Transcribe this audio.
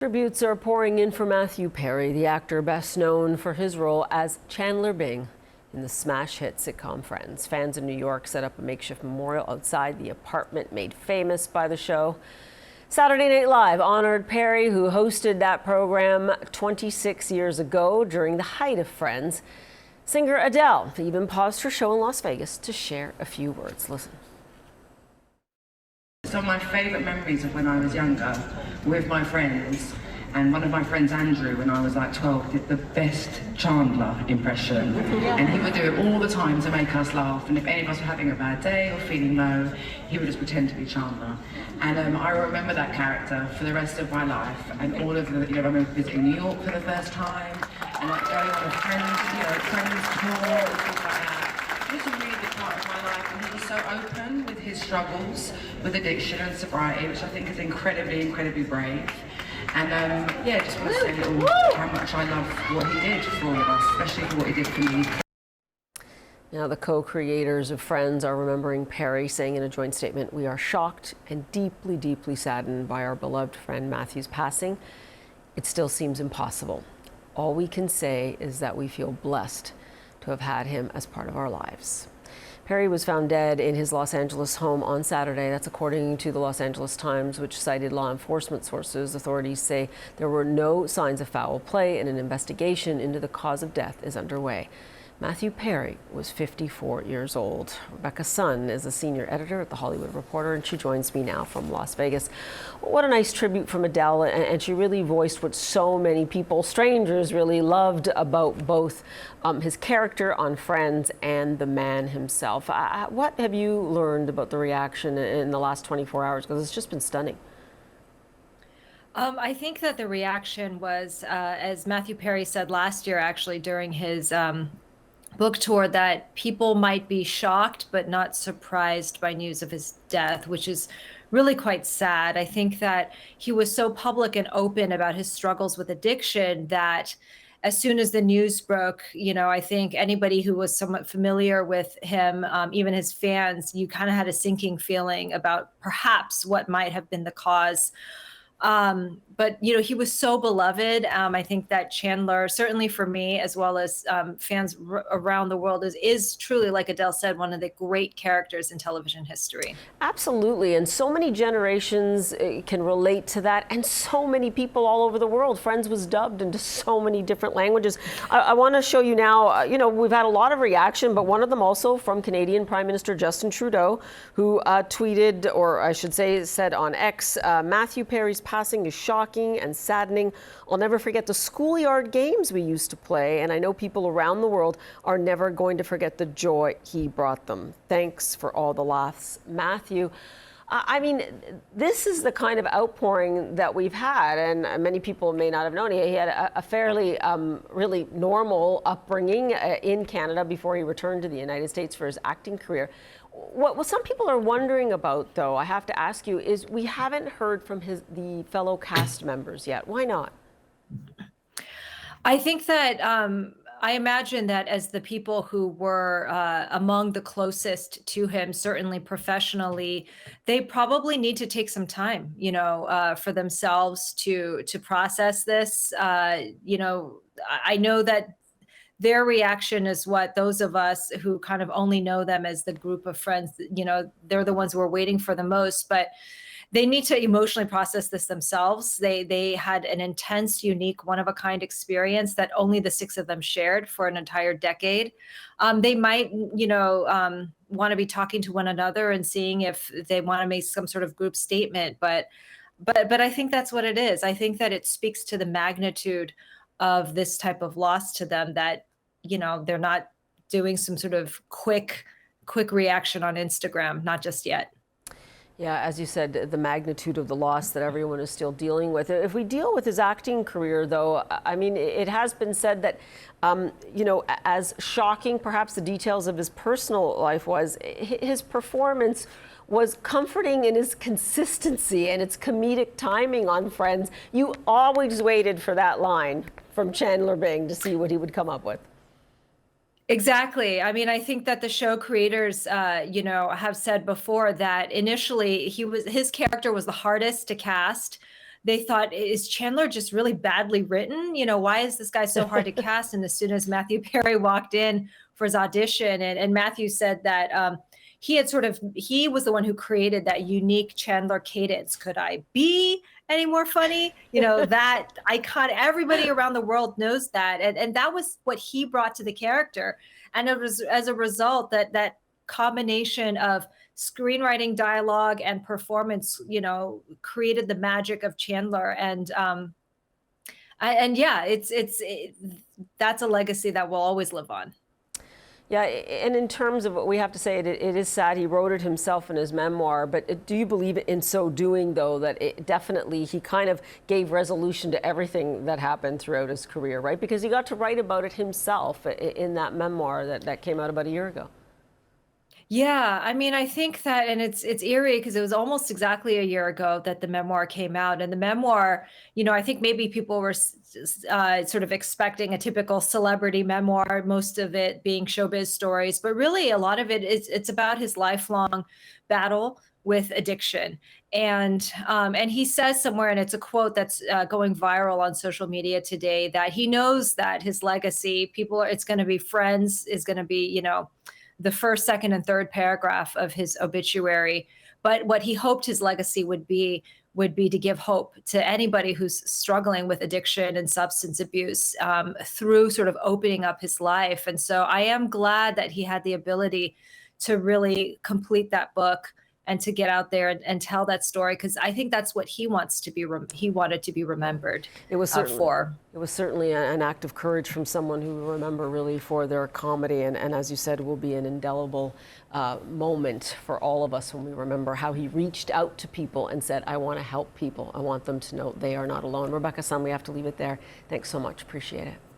Tributes are pouring in for Matthew Perry, the actor best known for his role as Chandler Bing in the smash hit sitcom Friends. Fans in New York set up a makeshift memorial outside the apartment made famous by the show. Saturday Night Live honored Perry, who hosted that program 26 years ago during the height of Friends. Singer Adele even paused her show in Las Vegas to share a few words. Listen. Some of my favourite memories of when I was younger with my friends, and one of my friends, Andrew, when I was like 12, did the best Chandler impression. And he would do it all the time to make us laugh, and if any of us were having a bad day or feeling low, he would just pretend to be Chandler. And I remember that character for the rest of my life, and all of the, I remember visiting New York for the first time, and like going on a friends tour and things like that. It was a really big part of my life, and he was so open with his struggles with addiction and sobriety, which I think is incredibly, incredibly brave. And yeah, just want to say how much I love what he did for all of us, especially for what he did for me. Now, the co-creators of Friends are remembering Perry, saying in a joint statement, "We are shocked and deeply, deeply saddened by our beloved friend Matthew's passing. It still seems impossible. All we can say is that we feel blessed to have had him as part of our lives." Perry was found dead in his Los Angeles home on Saturday. That's according to the Los Angeles Times, which cited law enforcement sources. Authorities say there were no signs of foul play, and an investigation into the cause of death is underway. Matthew Perry was 54 years old. Rebecca Sun is a senior editor at The Hollywood Reporter, and she joins me now from Las Vegas. What a nice tribute from Adele, and she really voiced what so many people, strangers, really loved about both his character on Friends and the man himself. What have you learned about the reaction in the last 24 hours? Because it's just been stunning. I think that the reaction was, as Matthew Perry said last year, actually, during his book tour, that people might be shocked but not surprised by news of his death, which is really quite sad. I think that he was so public and open about his struggles with addiction that as soon as the news broke, I think anybody who was somewhat familiar with him, even his fans, you kind of had a sinking feeling about perhaps what might have been the cause. But he was so beloved. I think that Chandler, certainly for me, as well as fans around the world, is truly, like Adele said, one of the great characters in television history. Absolutely, and so many generations can relate to that, and so many people all over the world. Friends was dubbed into so many different languages. I want to show you now, we've had a lot of reaction, but one of them also from Canadian Prime Minister Justin Trudeau, who tweeted, or I should say said on X, "Matthew Perry's passing is shocking and saddening. I'll never forget the schoolyard games we used to play, and I know people around the world are never going to forget the joy he brought them. Thanks for all the laughs, Matthew." I mean, this is the kind of outpouring that we've had, and many people may not have known. He had a fairly, really normal upbringing in Canada before he returned to the United States for his acting career. What some people are wondering about, though, I have to ask you, is we haven't heard from the fellow cast members yet. Why not? I think that I imagine that as the people who were among the closest to him, certainly professionally, they probably need to take some time, for themselves to process this. I know that their reaction is what those of us who kind of only know them as the group of friends, they're the ones who are waiting for the most, but they need to emotionally process this themselves. They had an intense, unique, one-of-a-kind experience that only the six of them shared for an entire decade. They might, want to be talking to one another and seeing if they want to make some sort of group statement, but I think that's what it is. I think that it speaks to the magnitude of this type of loss to them, that they're not doing some sort of quick reaction on Instagram, not just yet. Yeah, as you said, the magnitude of the loss that everyone is still dealing with. If we deal with his acting career, though, I mean, it has been said that, as shocking perhaps the details of his personal life was, his performance was comforting in its consistency and its comedic timing on Friends. You always waited for that line from Chandler Bing to see what he would come up with. Exactly. I mean, I think that the show creators, have said before that initially his character was the hardest to cast. they thought, is Chandler just really badly written? You know, why is this guy so hard to cast? And as soon as Matthew Perry walked in for his audition, and Matthew said that he was the one who created that unique Chandler cadence. Could I be any more funny? You know, that icon, everybody around the world knows that. And that was what he brought to the character. And it was as a result that combination of screenwriting, dialogue, and performance, you know, created the magic of Chandler. And yeah, that's a legacy that will always live on. Yeah, and in terms of what we have to say, it is sad. He wrote it himself in his memoir, but do you believe in so doing, though, that it definitely, he kind of gave resolution to everything that happened throughout his career, right? Because he got to write about it himself in that memoir that came out about a year ago. Yeah, I mean, I think that, and it's eerie because it was almost exactly a year ago that the memoir came out, and the memoir, you know, I think maybe people were sort of expecting a typical celebrity memoir, most of it being showbiz stories, but really a lot of it is it's about his lifelong battle with addiction, and he says somewhere, and it's a quote that's going viral on social media today, that he knows that his legacy, it's going to be Friends, is going to be, you know, the first, second, and third paragraph of his obituary. But what he hoped his legacy would be to give hope to anybody who's struggling with addiction and substance abuse through sort of opening up his life. And so I am glad that he had the ability to really complete that book and to get out there and tell that story, because I think that's what he wanted to be remembered. It was for. It was certainly an act of courage from someone who we remember really for their comedy, and as you said, will be an indelible moment for all of us when we remember how he reached out to people and said, I want to help people. I want them to know they are not alone. Rebecca Sun, we have to leave it there. Thanks so much. Appreciate it.